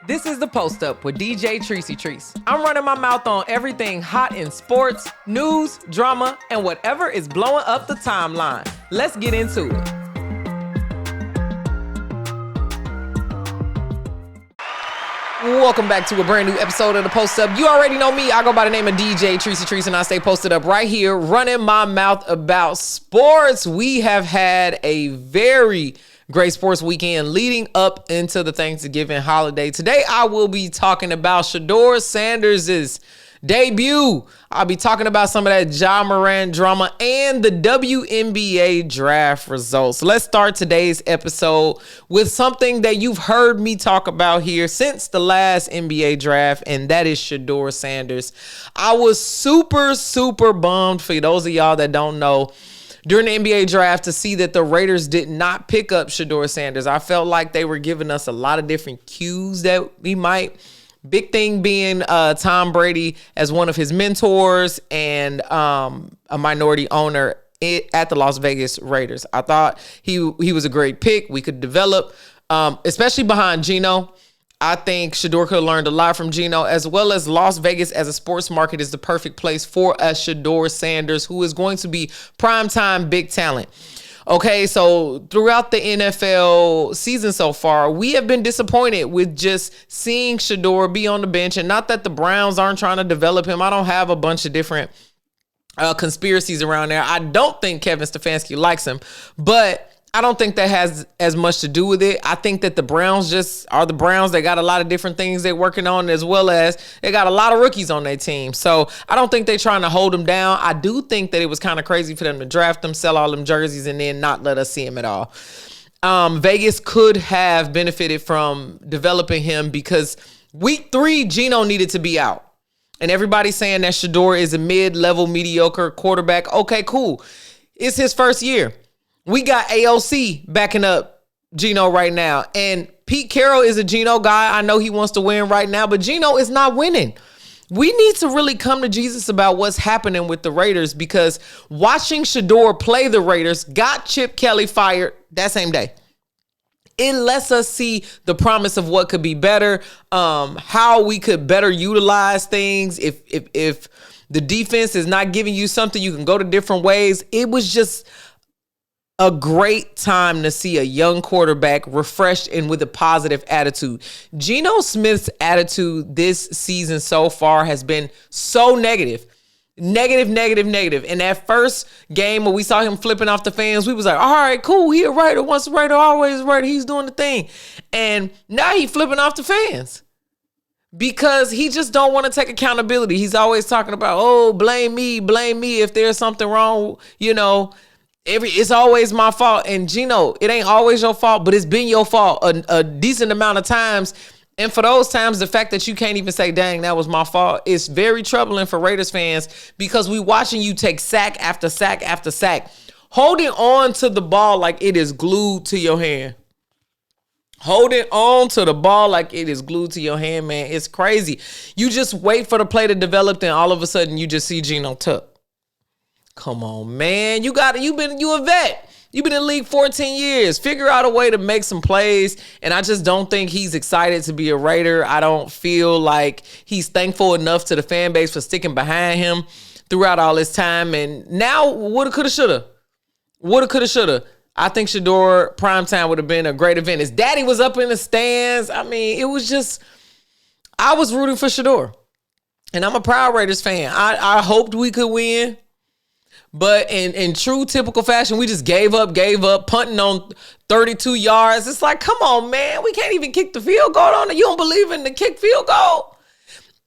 This is The Post Up with DJ Trice. I'm running my mouth on everything hot in sports, news, drama, and whatever is blowing up the timeline. Let's get into it. Welcome back to a brand new episode of The Post Up. You already know me. I go by the name of DJ Trice, and I stay posted up right here, running my mouth about sports. We have had a very great sports weekend leading up into the Thanksgiving holiday. Today, I will be talking about Shedeur Sanders' debut. I'll be talking about some of that Ja Morant drama and the WNBA draft results. Let's start today's episode with something that you've heard me talk about here since the last NBA draft, and that is Shedeur Sanders. I was super bummed, for those of y'all that don't know, during the NBA draft to see that the Raiders did not pick up Shedeur Sanders. I felt like they were giving us a lot of different cues that we might. Big thing being Tom Brady as one of his mentors and a minority owner at the Las Vegas Raiders. I thought he was a great pick. We could develop, especially behind Geno. I think Shedeur could have learned a lot from Geno, as well as Las Vegas as a sports market is the perfect place for a Shedeur Sanders, who is going to be primetime big talent. Okay, so throughout the NFL season so far, we have been disappointed with just seeing Shedeur be on the bench. And not that the Browns aren't trying to develop him. I don't have a bunch of different conspiracies around there. I don't think Kevin Stefanski likes him, but I don't think that has as much to do with it. I think that the Browns just are the Browns. They got a lot of different things they're working on, as well as they got a lot of rookies on their team. So I don't think they're trying to hold him down. I do think that it was kind of crazy for them to draft him, sell all them jerseys, and then not let us see him at all. Vegas could have benefited from developing him because week 3, Geno needed to be out. And everybody's saying that Shedeur is a mid-level mediocre quarterback. Okay, cool. It's his first year. We got AOC backing up Geno right now. And Pete Carroll is a Geno guy. I know he wants to win right now, but Geno is not winning. We need to really come to Jesus about what's happening with the Raiders, because watching Shedeur play the Raiders got Chip Kelly fired that same day. It lets us see the promise of what could be better, how we could better utilize things. If the defense is not giving you something, you can go to different ways. It was just a great time to see a young quarterback refreshed and with a positive attitude. Geno Smith's attitude this season so far has been so negative. Negative. In that first game where we saw him flipping off the fans, we was like, all right, cool. He a Raider. Once a Raider, always a Raider. He's doing the thing. And now he flipping off the fans because he just don't want to take accountability. He's always talking about, oh, blame me if there's something wrong, it's always my fault. And Geno, it ain't always your fault, but it's been your fault a decent amount of times. And for those times, the fact that you can't even say, dang, that was my fault, is very troubling for Raiders fans, because we watching you take sack after sack after sack, holding on to the ball like it is glued to your hand. Holding on to the ball like it is glued to your hand, man. It's crazy. You just wait for the play to develop, then all of a sudden you just see Geno tuck. Come on, man. You a vet. You've been in the league 14 years. Figure out a way to make some plays. And I just don't think he's excited to be a Raider. I don't feel like he's thankful enough to the fan base for sticking behind him throughout all this time. And now, woulda, coulda, shoulda. I think Shedeur primetime would have been a great event. His daddy was up in the stands. I mean, it was just, I was rooting for Shedeur. And I'm a proud Raiders fan. I hoped we could win. But in true typical fashion, we just gave up, punting on 32 yards. It's like, come on, man. We can't even kick the field goal on it. You don't believe in the kick field goal?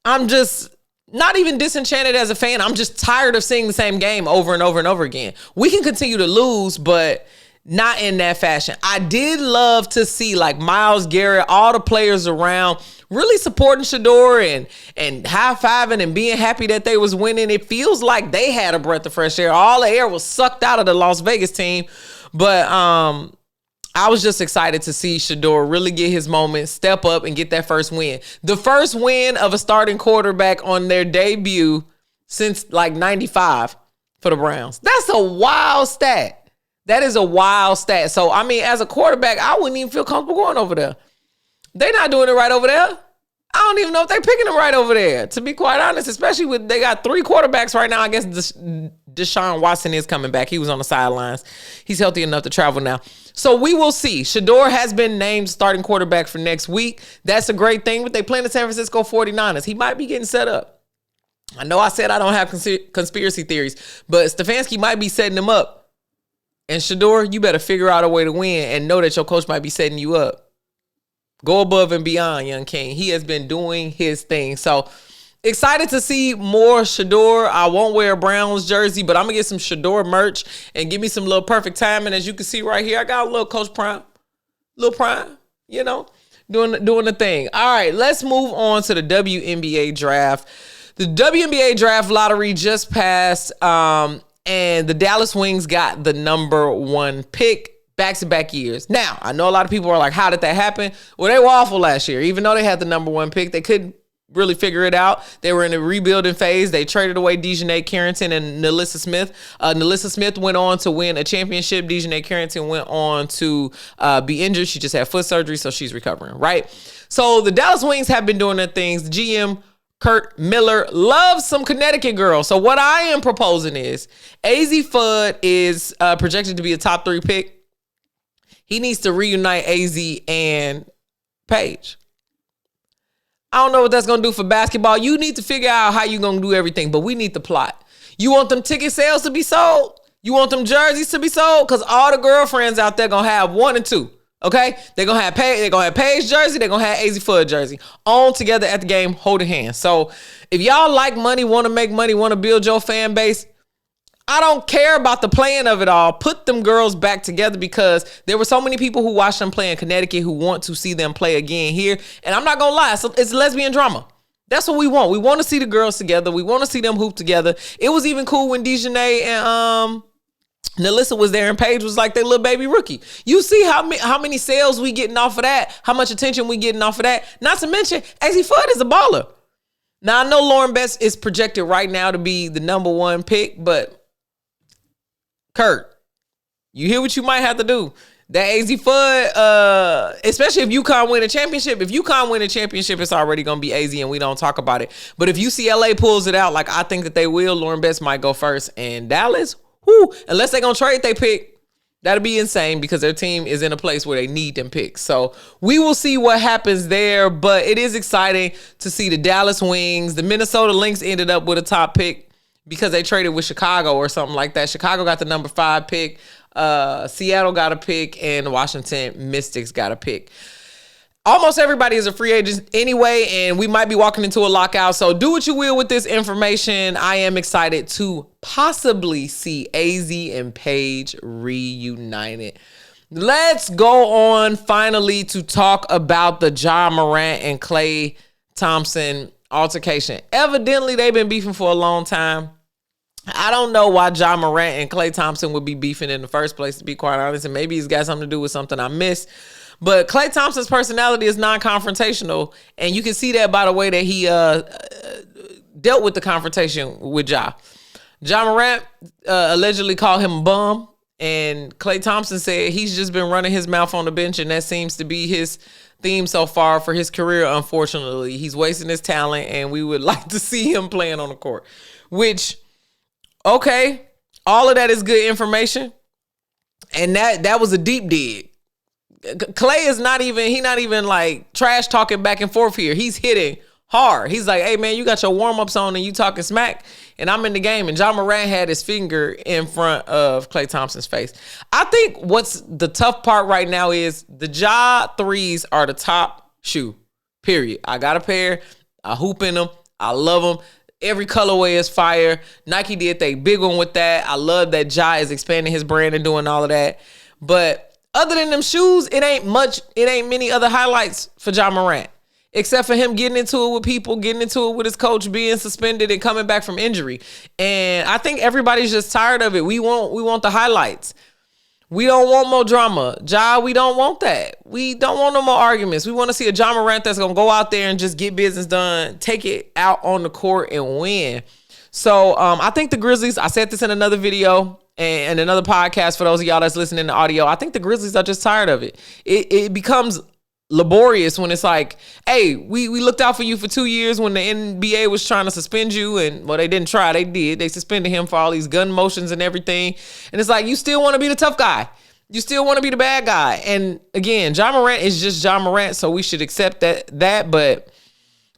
I'm just not even disenchanted as a fan. I'm just tired of seeing the same game over and over and over again. We can continue to lose, but not in that fashion. I did love to see, like, Myles Garrett, all the players around really supporting Shedeur and high-fiving and being happy that they was winning. It feels like they had a breath of fresh air. All the air was sucked out of the Las Vegas team. But I was just excited to see Shedeur really get his moment, step up, and get that first win. The first win of a starting quarterback on their debut since, like, 95 for the Browns. That's a wild stat. That is a wild stat. So, I mean, as a quarterback, I wouldn't even feel comfortable going over there. They're not doing it right over there. I don't even know if they're picking him right over there, to be quite honest, especially with they got 3 quarterbacks right now. I guess Deshaun Watson is coming back. He was on the sidelines. He's healthy enough to travel now. So we will see. Shedeur has been named starting quarterback for next week. That's a great thing, but they play the San Francisco 49ers. He might be getting set up. I know I said I don't have conspiracy theories, but Stefanski might be setting him up. And Shedeur, you better figure out a way to win and know that your coach might be setting you up. Go above and beyond, young king. He has been doing his thing. So excited to see more Shedeur. I won't wear a Browns jersey, but I'm going to get some Shedeur merch and give me some little perfect timing. As you can see right here, I got a little Coach Prime. Little Prime, you know, doing the thing. All right, let's move on to the WNBA draft. The WNBA Draft Lottery just passed, and the Dallas Wings got the number 1 pick. Back-to-back years. Now, I know a lot of people are like, how did that happen? Well, they were awful last year. Even though they had the number 1 pick, they couldn't really figure it out. They were in a rebuilding phase. They traded away Dejanay Carrington and Nalissa Smith. Nalissa Smith went on to win a championship. Dejanay Carrington went on to be injured. She just had foot surgery, so she's recovering, right? So the Dallas Wings have been doing their things. The GM, Kurt Miller, loves some Connecticut girls. So what I am proposing is A.Z. Fudd is projected to be a top 3 pick. He needs to reunite AZ and Paige. I don't know what that's going to do for basketball. You need to figure out how you're going to do everything, but we need the plot. You want them ticket sales to be sold? You want them jerseys to be sold? Because all the girlfriends out there going to have 1 and 2. Okay? They're going to have Paige jersey. They're going to have AZ Fudd jersey. On together at the game, holding hands. So if y'all like money, want to make money, want to build your fan base, I don't care about the playing of it all. Put them girls back together, because there were so many people who watched them play in Connecticut who want to see them play again here. And I'm not going to lie, it's lesbian drama. That's what we want. We want to see the girls together. We want to see them hoop together. It was even cool when Dejanay and Nalissa was there and Paige was like their little baby rookie. You see how many sales we getting off of that, how much attention we getting off of that. Not to mention, AZ Fudd is a baller. Now, I know Lauren Best is projected right now to be the number 1 pick, but Kurt, you hear what you might have to do. That AZ Fudd, especially if UConn win a championship. If UConn win a championship, it's already going to be AZ and we don't talk about it. But if UCLA pulls it out, like I think that they will, Lauren Best might go first. And Dallas, unless they're going to trade they pick, that'll be insane, because their team is in a place where they need them picks. So we will see what happens there. But it is exciting to see the Dallas Wings. The Minnesota Lynx ended up with a top pick because they traded with Chicago or something like that. Chicago got the number 5 pick. Seattle got a pick, and the Washington Mystics got a pick. Almost everybody is a free agent anyway, and we might be walking into a lockout. So do what you will with this information. I am excited to possibly see AZ and Paige reunited. Let's go on finally to talk about the Ja Morant and Klay Thompson altercation. Evidently, they've been beefing for a long time. I don't know why Ja Morant and Klay Thompson would be beefing in the first place, to be quite honest, and maybe it's got something to do with something I missed. But Klay Thompson's personality is non-confrontational, and you can see that by the way that he dealt with the confrontation with Ja. Ja Morant allegedly called him a bum, and Klay Thompson said he's just been running his mouth on the bench, and that seems to be his theme so far for his career, unfortunately. He's wasting his talent, and we would like to see him playing on the court, which... Okay, all of that is good information, and that was a deep dig. Klay is not even like trash talking back and forth here. He's hitting hard. He's like, hey man, you got your warm-ups on and you talking smack, and I'm in the game. And Ja Morant had his finger in front of Klay Thompson's face. I think what's the tough part right now is the Ja threes are the top shoe, period. I got a pair. I hoop in them. I love them. Every colorway is fire. Nike did they big one with that. I love that Ja is expanding his brand and doing all of that. But other than them shoes, it ain't many other highlights for Ja Morant, except for him getting into it with people, getting into it with his coach, being suspended and coming back from injury. And I think everybody's just tired of it. We want the highlights. We don't want more drama. Ja, we don't want that. We don't want no more arguments. We want to see a Ja Morant that's going to go out there and just get business done, take it out on the court and win. So I think the Grizzlies, I said this in another video and another podcast for those of y'all that's listening to audio, I think the Grizzlies are just tired of it. It becomes laborious when it's like, hey, we looked out for you for 2 years when the NBA was trying to suspend you, and well, they didn't try, they did. They suspended him for all these gun motions and everything. And it's like, you still want to be the tough guy. You still want to be the bad guy. And again, Ja Morant is just Ja Morant, so we should accept that. But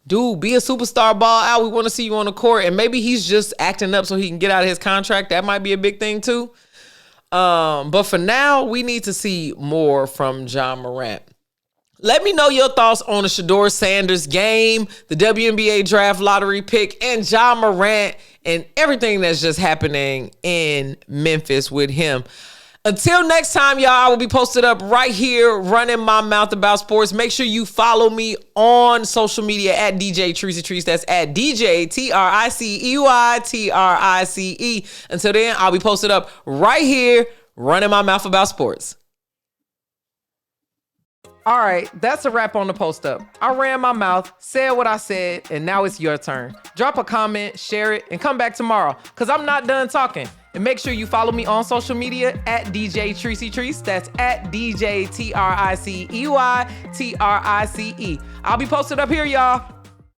dude, be a superstar, ball out. We want to see you on the court. And maybe he's just acting up so he can get out of his contract. That might be a big thing too. But for now, we need to see more from Ja Morant. Let me know your thoughts on the Shedeur Sanders game, the WNBA Draft Lottery pick, and Ja Morant and everything that's just happening in Memphis with him. Until next time, y'all, I will be posted up right here running my mouth about sports. Make sure you follow me on social media at DJ Trice. That's at DJ TRICEY. Until then, I'll be posted up right here running my mouth about sports. All right, that's a wrap on the post up. I ran my mouth, said what I said, and now it's your turn. Drop a comment, share it, and come back tomorrow, because I'm not done talking. And make sure you follow me on social media at DJ Trice. That's at DJ TRICEY. I'll be posted up here, y'all.